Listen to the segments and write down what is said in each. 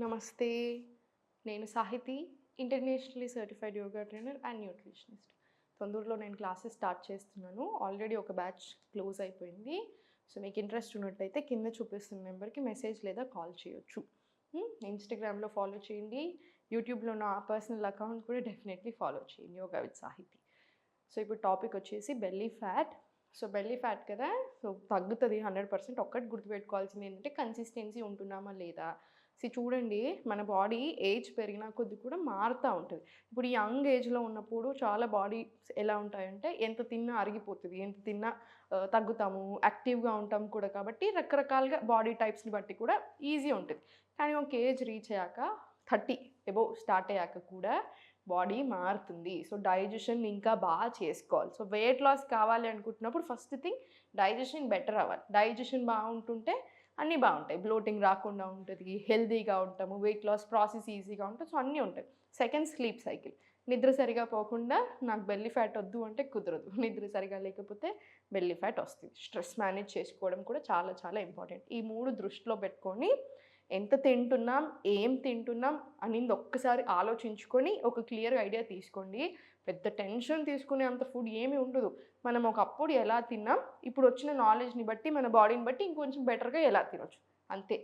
నమస్తే. నేను Sahithi, internationally certified yoga trainer and nutritionist. తొందరలో నేను క్లాసెస్ స్టార్ట్ చేస్తున్నాను. ఆల్రెడీ ఒక బ్యాచ్ క్లోజ్ అయిపోయింది. సో మీకు ఇంట్రెస్ట్ ఉన్నట్టయితే కింద చూపిస్తున్న నెంబర్కి మెసేజ్ లేదా కాల్ చేయొచ్చు. ఇన్స్టాగ్రామ్లో ఫాలో చేయండి. యూట్యూబ్లో నా పర్సనల్ అకౌంట్ కూడా డెఫినెట్లీ ఫాలో చేయండి, యోగా విత్ సాహితి. సో ఇప్పుడు టాపిక్ వచ్చేసి belly fat. So belly fat కదా, సో తగ్గుతుంది 100%. ఒక్కటి గుర్తుపెట్టుకోవాల్సింది ఏంటంటే కన్సిస్టెన్సీ ఉంటున్నామా లేదా. చూడండి, మన బాడీ ఏజ్ పెరిగిన కొద్ది కూడా మారుతూ ఉంటుంది. ఇప్పుడు ఈ యంగ్ ఏజ్లో ఉన్నప్పుడు చాలా బాడీ ఎలా ఉంటాయంటే ఎంత తిన్నా అరిగిపోతుంది, ఎంత తిన్నా తగ్గుతాము, యాక్టివ్గా ఉంటాం కూడా. కాబట్టి రకరకాలుగా బాడీ టైప్స్ని బట్టి కూడా ఈజీ ఉంటుంది. కానీ ఒక ఏజ్ రీచ్ అయ్యాక 30 ఎబోవ్ స్టార్ట్ అయ్యాక కూడా బాడీ మారుతుంది. సో డైజెషన్ ఇంకా బాగా చేసుకోవాలి. సో వెయిట్ లాస్ కావాలి అనుకుంటున్నప్పుడు ఫస్ట్ థింగ్ డైజెషన్ బెటర్ అవ్వాలి. డైజెషన్ బాగుంటుంటే అన్నీ బాగుంటాయి. బ్లోటింగ్ రాకుండా ఉంటుంది, హెల్తీగా ఉంటాము, వెయిట్ లాస్ ప్రాసెస్ ఈజీగా ఉంటుంది. సో అన్నీ ఉంటాయి. Second, sleep cycle. నిద్ర సరిగా పోకుండా నాకు బెల్లీ ఫ్యాట్ వద్దు అంటే కుదరదు. నిద్ర సరిగా లేకపోతే బెల్లీ ఫ్యాట్ వస్తుంది. స్ట్రెస్ మేనేజ్ చేసుకోవడం కూడా చాలా చాలా ఇంపార్టెంట్. ఈ 3 దృష్టిలో పెట్టుకొని ఎంత తింటున్నాం, ఏం తింటున్నాం అనేది ఒక్కసారి ఆలోచించుకొని ఒక క్లియర్ ఐడియా తీసుకోండి. పెద్ద టెన్షన్ తీసుకునే అంత ఫుడ్ ఏమీ ఉండదు. మనం ఒకప్పుడు ఎలా తిన్నాం, ఇప్పుడు వచ్చిన నాలెడ్జ్ని బట్టి మన బాడీని బట్టి ఇంకొంచెం బెటర్గా ఎలా తినొచ్చు అంతే.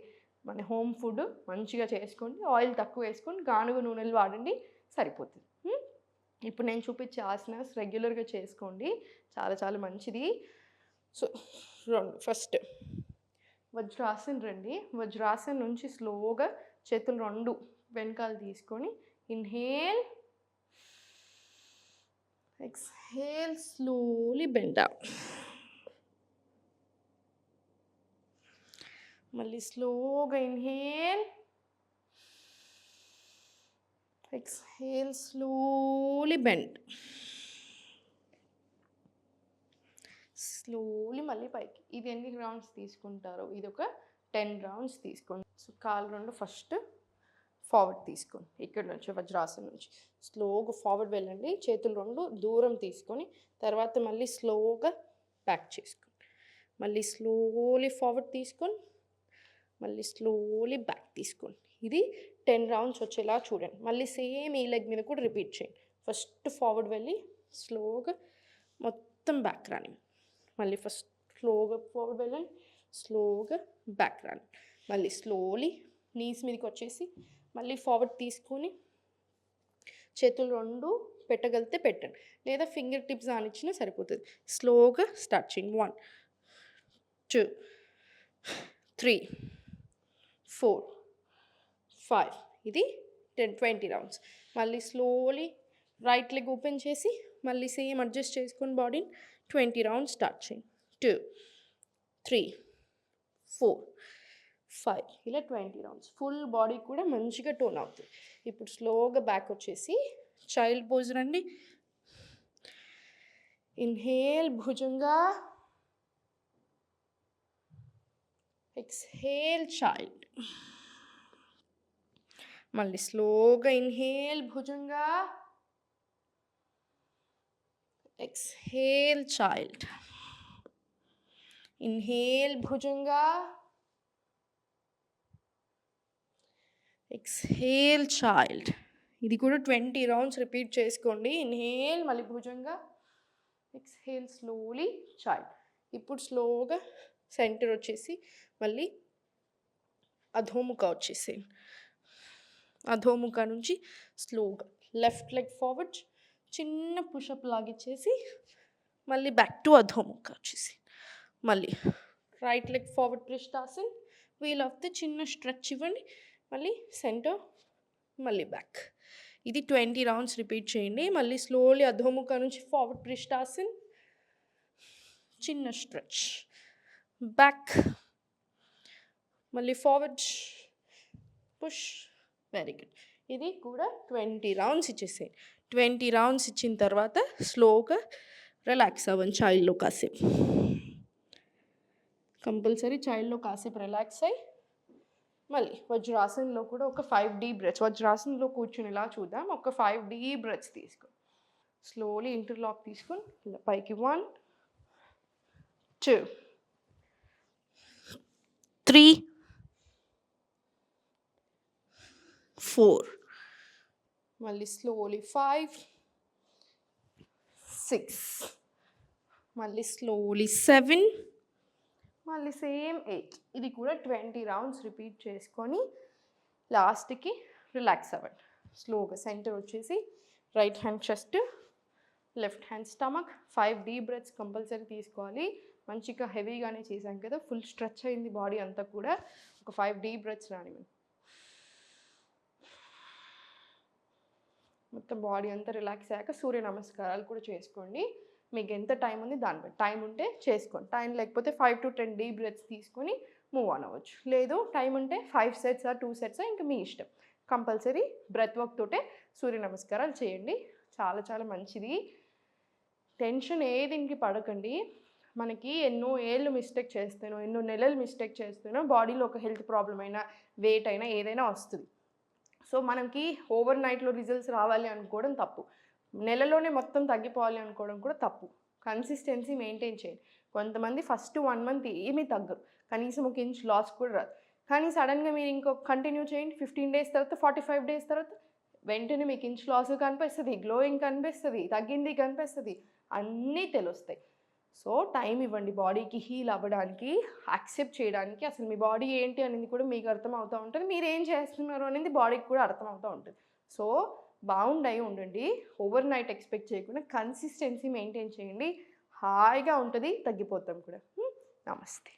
మన హోమ్ ఫుడ్ మంచిగా చేసుకోండి, ఆయిల్ తక్కువ వేసుకొని గానుగ నూనెలు వాడండి, సరిపోతుంది. ఇప్పుడు నేను చూపించే ఆసనాస్ రెగ్యులర్గా చేసుకోండి, చాలా చాలా మంచిది. సో ఫస్ట్ వజ్రాసన్ రండి. వజ్రాసన్ నుంచి స్లోగా చేతులు 2 వెనకాల తీసుకొని inhale, exhale, slowly bend down. మళ్ళీ స్లోగా inhale, exhale, slowly bend. Slowly మళ్ళీ పైకి. ఇది ఎన్ని రౌండ్స్ తీసుకుంటారో ఇది ఒక 10 రౌండ్స్ తీసుకోండి. సో కాలు 2 ఫస్ట్ ఫార్వర్డ్ తీసుకోండి. ఇక్కడ నుంచి వజ్రాసనం నుంచి స్లోగా ఫార్వర్డ్ వెళ్ళండి. చేతులు 2 దూరం తీసుకొని తర్వాత మళ్ళీ స్లోగా బ్యాక్ చేసుకోండి. మళ్ళీ స్లోలీ ఫార్వర్డ్ తీసుకొని మళ్ళీ స్లోలీ బ్యాక్ తీసుకోండి. ఇది 10 రౌండ్స్ వచ్చేలా చూడండి. మళ్ళీ సేమ్ ఈ లెగ్ మీద కూడా రిపీట్ చేయండి. ఫస్ట్ ఫార్వర్డ్ వెళ్ళి స్లోగా మొత్తం బ్యాక్ రాని. మళ్ళీ ఫస్ట్ స్లోగా ఫార్వర్డ్ వెళ్ళండి, స్లోగా బ్యాక్ రాని. మళ్ళీ స్లోలీ నీస్ మీదకి వచ్చేసి మళ్ళీ ఫార్వర్డ్ తీసుకొని చేతులు 2 పెట్టగలిగితే పెట్టండి, లేదా ఫింగర్ టిప్స్ ఆనిచ్చినా సరిపోతుంది. స్లోగా స్టార్ట్ చేయండి. 1 2 3 4 5. ఇది 20 రౌండ్స్. మళ్ళీ స్లోలీ రైట్ లెగ్ ఓపెన్ చేసి మళ్ళీ సేమ్ అడ్జస్ట్ చేసుకొని బాడీని 20 రౌండ్స్ స్టార్ట్ చేయండి. 2 3 4 5. ఇలా 20 రౌండ్స్. ఫుల్ బాడీ కూడా మంచిగా టోన్ అవుతుంది. ఇప్పుడు స్లోగా బ్యాక్ వచ్చేసి చైల్డ్ పోజ్ రండి. ఇన్హేల్ భుజంగా, ఎక్స్హేల్ చైల్డ్. మళ్ళీ స్లోగా ఇన్హేల్ భుజంగా, ఎక్స్హేల్ చైల్డ్. ఇన్హేల్ భుజంగా, ఎక్స్హేల్ చైల్డ్. ఇది కూడా 20 రౌండ్స్ రిపీట్ చేసుకోండి. ఇన్హేల్ మళ్ళీ భుజంగా, ఎక్స్హేల్ స్లోలీ చైల్డ్. ఇప్పుడు స్లోగా సెంటర్ వచ్చేసి మళ్ళీ అధోముఖ వచ్చేసేయండి. అధోముఖ నుంచి స్లోగా లెఫ్ట్ లెగ్ ఫార్వర్డ్, చిన్న పుషప్ లాగిచ్చేసి మళ్ళీ బ్యాక్ టు అధోముఖ వచ్చేసి మళ్ళీ రైట్ లెగ్ ఫార్వర్డ్ పృష్ఠాసన్. వీల్ ఆఫ్ ది చిన్న స్ట్రెచ్ ఇవ్వండి. మళ్ళీ సెంటర్, మళ్ళీ బ్యాక్. ఇది 20 రౌండ్స్ రిపీట్ చేయండి. మళ్ళీ స్లోలీ అధోముఖ నుంచి ఫార్వర్డ్ పృష్ఠాసన్, చిన్న స్ట్రెచ్, బ్యాక్, మళ్ళీ ఫార్వర్డ్ పుష్. Very good. ఇది కూడా 20 రౌండ్స్ ఇచ్చేసేయండి. 20 రౌండ్స్ ఇచ్చిన తర్వాత స్లోగా రిలాక్స్ అవ్వండి. చైల్డ్లో కాసేపు కంపల్సరీ చైల్డ్లో కాసేపు రిలాక్స్ అయ్యి మళ్ళీ వజ్రాసనంలో కూడా ఒక 5 డీప్ బ్రెత్స్. వజ్రాసనంలో కూర్చునేలా చూద్దాం. ఒక 5 డీప్ బ్రెత్స్ తీసుకో. స్లోలీ ఇంటర్లాక్ తీసుకొని ఇలా పైకి 1 2 3 మళ్ళీ స్లోలీ 5, 6, మళ్ళీ స్లోలీ 7, మళ్ళీ సేమ్ 8. ఇది కూడా 20 రౌండ్స్ రిపీట్ చేసుకొని లాస్ట్కి రిలాక్స్ అవ్వండి. స్లోగా సెంటర్ వచ్చేసి right hand chest, left hand stomach. 5 deep breaths compulsory తీసుకోవాలి. మంచిగా హెవీగానే చేశాం కదా, ఫుల్ స్ట్రెచ్ అయింది బాడీ అంతా కూడా. ఒక 5 డీప్ బ్రెత్స్ రానివ్వండి. మొత్తం బాడీ అంతా రిలాక్స్ అయ్యాక సూర్య నమస్కారాలు కూడా చేసుకోండి. మీకు ఎంత టైం ఉంది దాన్ని బట్టి, టైం ఉంటే చేసుకోండి, టైం లేకపోతే 5 to 10 డీప్ బ్రెత్స్ తీసుకొని మూవ్ ఆన్ అవ్వచ్చు. లేదు టైం ఉంటే 5 sets 2 sets ఇంకా మీ ఇష్టం. కంపల్సరీ బ్రెత్ వర్క్ తోటే సూర్య నమస్కారాలు చేయండి. చాలా చాలా మంచిది. టెన్షన్ దీనికి పడకండి. మనకి ఎన్నో ఏళ్ళు మిస్టేక్ చేస్తానో, ఎన్నో నెలలు మిస్టేక్ చేస్తానో బాడీలో ఒక హెల్త్ ప్రాబ్లం అయినా, వెయిట్ అయినా ఏదైనా వస్తుంది. సో మనకి ఓవర్ నైట్లో రిజల్ట్స్ రావాలి అనుకోవడం తప్పు. నెలలోనే మొత్తం తగ్గిపోవాలి అనుకోవడం కూడా తప్పు. కన్సిస్టెన్సీ మెయింటైన్ చేయండి. కొంతమంది ఫస్ట్ 1 month ఏమీ తగ్గరు, కనీసం 1 inch లాస్ కూడా రాదు. కానీ సడన్గా మీరు ఇంకొక కంటిన్యూ చేయండి, 15 days తర్వాత, 45 days తర్వాత వెంటనే మీకు ఇంచ్ లాస్ కనిపిస్తుంది, గ్లోయింగ్ కనిపిస్తుంది, తగ్గింది కనిపిస్తుంది, అన్నీ తెలుస్తాయి. సో టైం ఇవ్వండి బాడీకి హీల్ అవ్వడానికి, యాక్సెప్ట్ చేయడానికి. అసలు మీ బాడీ ఏంటి అనేది కూడా మీకు అర్థం అవుతూ ఉంటుంది, మీరు ఏం చేస్తున్నారు అనేది బాడీకి కూడా అర్థం అవుతూ ఉంటుంది. సో బౌండ్ అయి ఉండండి. ఓవర్ నైట్ ఎక్స్పెక్ట్ చేయకుండా కన్సిస్టెన్సీ మెయింటైన్ చేయండి. హాయిగా ఉంటుంది, తగ్గిపోతాం కూడా. నమస్తే.